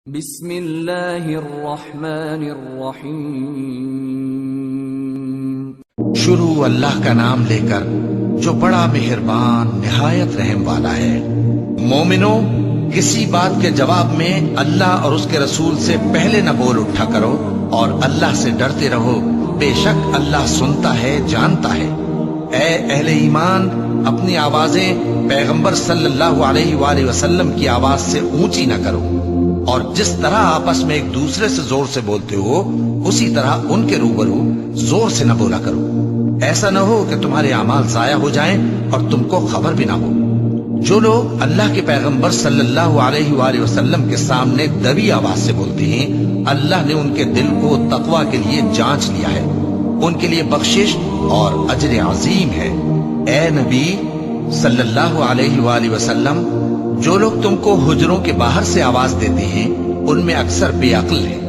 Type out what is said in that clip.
بسم اللہ الرحمن الرحیم۔ شروع اللہ کا نام لے کر جو بڑا مہربان نہایت رحم والا ہے۔ مومنو، کسی بات کے جواب میں اللہ اور اس کے رسول سے پہلے نہ بول اٹھا کرو اور اللہ سے ڈرتے رہو، بے شک اللہ سنتا ہے، جانتا ہے۔ اے اہل ایمان، اپنی آوازیں پیغمبر صلی اللہ علیہ وآلہ وسلم کی آواز سے اونچی نہ کرو، اور جس طرح آپس میں ایک دوسرے سے زور سے بولتے ہو اسی طرح ان کے روبرو زور سے نہ بولا کرو، ایسا نہ ہو کہ تمہارے اعمال ضائع ہو جائیں اور تم کو خبر بھی نہ ہو۔ جو لوگ اللہ کے پیغمبر صلی اللہ علیہ وآلہ وسلم کے سامنے دبی آواز سے بولتے ہیں، اللہ نے ان کے دل کو تقوی کے لیے جانچ لیا ہے، ان کے لیے بخشش اور اجر عظیم ہے۔ اے نبی صلی اللہ علیہ وآلہ وسلم، جو لوگ تم کو حجروں کے باہر سے آواز دیتے ہیں ان میں اکثر بے عقل ہیں،